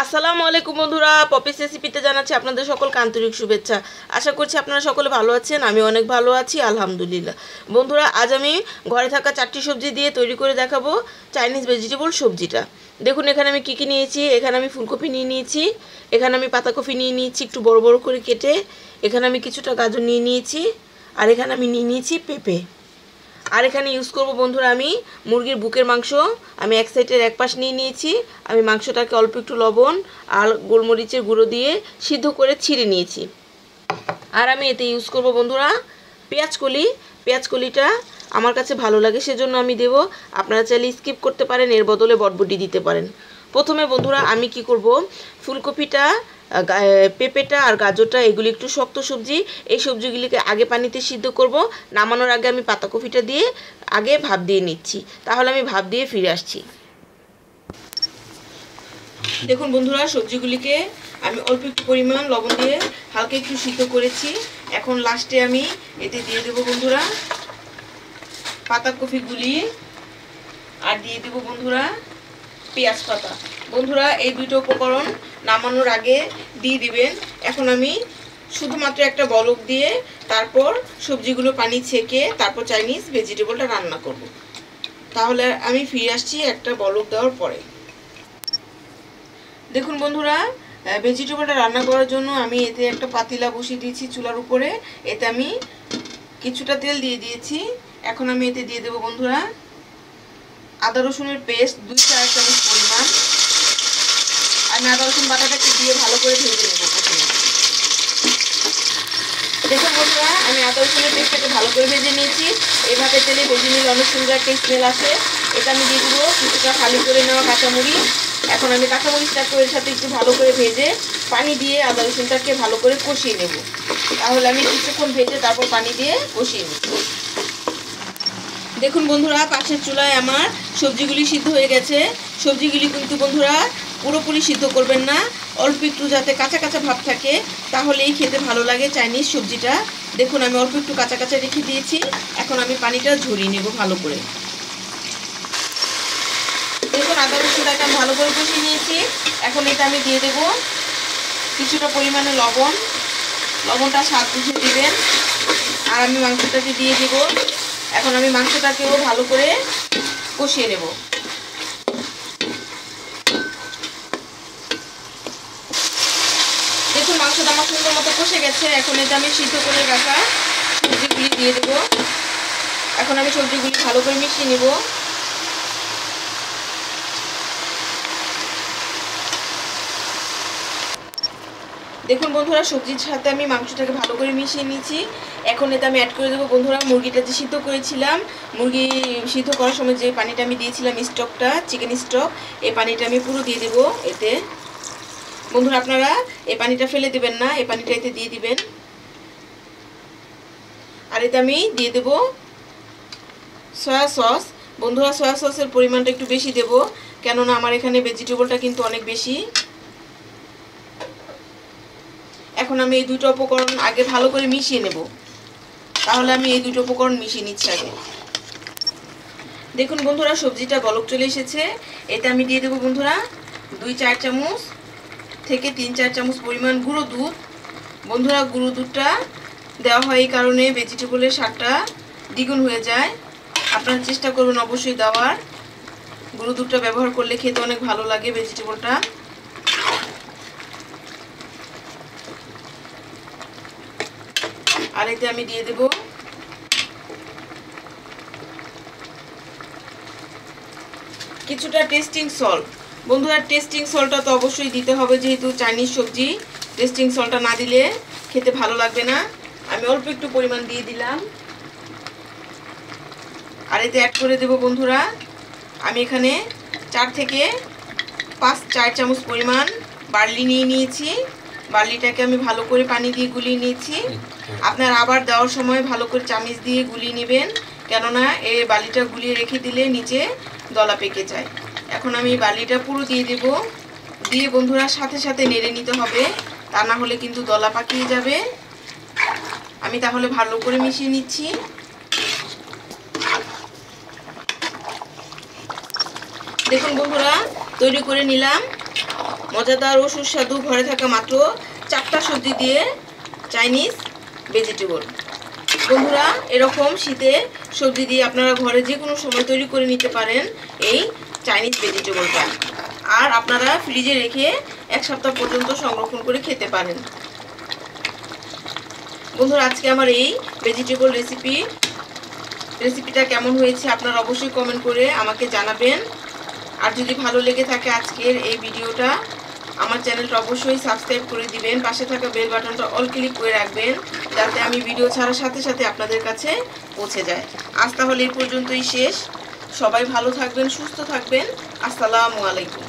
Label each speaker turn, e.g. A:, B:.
A: আসসালামু আলাইকুম বন্ধুরা, পপিস রেসিপিতে জানাচ্ছি আপনাদের সকলকে আন্তরিক শুভেচ্ছা। আশা করছি আপনারা সকলে ভালো আছেন। আমি অনেক ভালো আছি, আলহামদুলিল্লাহ। বন্ধুরা, আজ আমি ঘরে থাকা 4টি সবজি দিয়ে তৈরি করে দেখাবো চাইনিজ ভেজিটেবল সবজিটা। দেখুন এখানে আমি কী কী নিয়েছি। এখানে আমি ফুলকপি নিয়ে নিয়েছি, এখানে আমি পাতাকপি নিয়ে নিয়েছি একটু বড় বড় করে কেটে, এখানে আমি কিছুটা গাজর নিয়ে নিয়েছি, আর এখানে আমি নিয়ে নিয়েছি পেঁপে। আর এখানে ইউজ করব বন্ধুরা আমি মুরগির বুকের মাংস। আমি এক সাইডের এক পাশ নিয়ে নিয়েছি। আমি মাংসটাকে অল্প একটু লবণ আর গোলমরিচের গুঁড়ো দিয়ে সিদ্ধ করে ছিঁড়ে নিয়েছি। আর আমি এতে ইউজ করব বন্ধুরা পেঁয়াজকলি। পেঁয়াজকলিটা আমার কাছে ভালো লাগে, সেজন্য আমি দেব। আপনারা চাইলে স্কিপ করতে পারেন, এর বদলে বটবটি দিতে পারেন। প্রথমে বন্ধুরা আমি কি করব, ফুলকপিটা, পেঁপেটা আর গাজরটা এগুলি একটু শক্ত সবজি, এই সবজিগুলিকে আগে পানিতে সিদ্ধ করব। নামানোর আগে আমি পাতাকপিটা দিয়ে আগে ভাপ দিয়ে নিচ্ছি। তাহলে আমি ভাপ দিয়ে ফিরে আসছি। দেখুন বন্ধুরা, সবজিগুলিকে আমি অল্প একটু পরিমাণ লবণ দিয়ে হালকা একটু সিদ্ধ করেছি। এখন লাস্টে আমি এতে দিয়ে দেবো বন্ধুরা পাতাকপিগুলি, আর দিয়ে দেবো বন্ধুরা পেঁয়াজ পাতা। বন্ধুরা এই দুটো উপকরণ নামানোর আগে দিয়ে দিবেন। এখন আমি শুধুমাত্র একটা বলক দিয়ে তারপর সবজিগুলো পানি ছেঁকে তারপর চাইনিজ ভেজিটেবলটা রান্না করব। তাহলে আমি ফিরে আসছি একটা বলক দেওয়ার পরে। দেখুন বন্ধুরা, ভেজিটেবলটা রান্না করার জন্য আমি এতে একটা পাতিলা বসিয়ে দিয়েছি চুলার উপরে। এতে আমি কিছুটা তেল দিয়ে দিয়েছি। এখন আমি এতে দিয়ে দেবো বন্ধুরা আদা রসুনের পেস্ট 2-4 চামচ পরিমাণ। আমি আদা রসুন বাটাটাকে দিয়ে ভালো করে ভেজে নেব প্রথমে। দেখুন বন্ধুরা, আমি আদা রসুনের পেস্টটাকে ভালো করে ভেজে নিয়েছি। এইভাবে তেলে ভেজে নিলে অনেক সুন্দর একটা স্মেল আসে। এটা আমি দিয়ে দেবো কিছুটা খালি করে নেওয়া কাঁচামরিচ। এখন আমি কাঁচামরিচটাকে এর সাথে একটু ভালো করে ভেজে পানি দিয়ে আদা রসুনটাকে ভালো করে কষিয়ে নেব। তাহলে আমি কিছুক্ষণ ভেজে তারপর পানি দিয়ে কষিয়ে নেব। দেখুন বন্ধুরা, পাশের চুলায় আমার সবজিগুলি সিদ্ধ হয়ে গেছে। সবজিগুলি কিন্তু বন্ধুরা পুরোপুরি সিদ্ধ করবেন না, অল্প একটু যাতে কাঁচা কাঁচা ভাব থাকে, তাহলেই খেতে ভালো লাগে চাইনিজ সবজিটা। দেখুন আমি অল্প একটু কাঁচা কাঁচা রেখে দিয়েছি। এখন আমি পানিটা ঝরিয়ে নেব ভালো করে। দেখুন আদা রসুনটাকে আমি ভালো করে কষিয়ে নিয়েছি। এখন এটা আমি দিয়ে দেব কিছুটা পরিমাণে লবণ। লবণটা স্বাদ বুঝে দিবেন। আর আমি মাংসটাকে দিয়ে দেব। এখন আমি মাংসটাকেও ভালো করে কষিয়ে নেব। দেখুন মাংসটা আমার সুন্দর মতো কষে গেছে। এখন এটা আমি সিদ্ধ করে রাখা সবজিগুলি দিয়ে দেব। এখন আমি সবজিগুলি ভালো করে মিশিয়ে নেব। দেখুন বন্ধুরা, সবজির সাথে আমি মাংসটাকে ভালো করে মিশিয়ে নিয়েছি। এখন এতে আমি অ্যাড করে দেবো বন্ধুরা মুরগিটা যে সিদ্ধ করেছিলাম। মুরগি সিদ্ধ করার সময় যে পানিটা আমি দিয়েছিলাম স্টকটা, চিকেন স্টক, এই পানিটা আমি পুরো দিয়ে দেবো এতে। বন্ধুরা আপনারা এই পানিটা ফেলে দেবেন না, এই পানিটা এতে দিয়ে দিবেন। আর এতে আমি দিয়ে দেবো সয়া সস। বন্ধুরা সয়া সসের পরিমাণটা একটু বেশি দেব, কেননা আমার এখানে ভেজিটেবলটা কিন্তু অনেক বেশি। এখন আমি এই দুটো উপকরণ আগে ভালো করে মিশিয়ে নেব। তাহলে আমি এই দুটো উপকরণ মিশিয়ে নিচ্ছি আগে। দেখুন বন্ধুরা, সবজিটা বলক চলে এসেছে। এতে আমি দিয়ে দেবো বন্ধুরা 2-4 চামচ থেকে 3-4 চামচ পরিমাণ গুঁড়ো দুধ। বন্ধুরা গুঁড়ো দুধটা দেওয়া হয় এই কারণে ভেজিটেবলের স্বাদটা দ্বিগুণ হয়ে যায়। আপনারা চেষ্টা করবেন অবশ্যই দেওয়ার। গুঁড়ো দুধটা ব্যবহার করলে খেতে অনেক ভালো লাগে ভেজিটেবলটা। আর এতে আমি দিয়ে দেব কিছুটা টেস্টিং সল্ট। বন্ধুরা টেস্টিং সল্টটা তো অবশ্যই দিতে হবে, যেহেতু চাইনিজ সবজি। টেস্টিং সল্টটা না দিলে খেতে ভালো লাগবে না। আমি অল্প একটু পরিমাণ দিয়ে দিলাম। আর এতে অ্যাড করে দেব বন্ধুরা আমি এখানে 4 থেকে 5 চামচ পরিমাণ বার্লি নিয়ে নিয়েছি। বার্লিটাকে আমি ভালো করে পানি দিয়ে গুলিয়ে নিয়েছি। আপনার আবার দেওয়ার সময় ভালো করে চামচ দিয়ে গুলিয়ে নেবেন, কেননা এই বার্লিটা গুলিয়ে রেখে দিলে নিচে দলা পেকে যায়। এখন আমি বার্লিটা পুরো দিয়ে দেব। দিয়ে বন্ধুরা সাথে সাথে নেড়ে নিতে হবে, তা না হলে কিন্তু দলা পাকিয়ে যাবে। আমি তাহলে ভালো করে মিশিয়ে নিচ্ছি। দেখুন বন্ধুরা তৈরি করে নিলাম মজাদার ও সুস্বাদু ঘরে থাকা মাত্র 4টা সবজি দিয়ে চাইনিজ ভেজিটেবল। বন্ধুরা, এরকম শীতে সবজি দিয়ে আপনারা ঘরে যে কোনো সময় তৈরি করে নিতে পারেন এই চাইনিজ ভেজিটেবলটা। আর আপনারা ফ্রিজে রেখে 1 সপ্তাহ পর্যন্ত সংরক্ষণ করে খেতে পারেন। বন্ধুরা, আজকে আমার এই ভেজিটেবল রেসিপিটা কেমন হয়েছে আপনারা অবশ্যই কমেন্ট করে আমাকে জানাবেন। আর যদি ভালো লেগে থাকে আজকের এই ভিডিওটা, আমার চ্যানেলটা অবশ্যই সাবস্ক্রাইব করে দিবেন। পাশে থাকা বেল বাটনটা অল ক্লিক করে রাখবেন, যাতে আমি ভিডিও ছাড়ার সাথে সাথে আপনাদের কাছে পৌঁছে যায়। আজ তাহলে এই পর্যন্তই শেষ। সবাই ভালো থাকবেন, সুস্থ থাকবেন। আসসালামু আলাইকুম।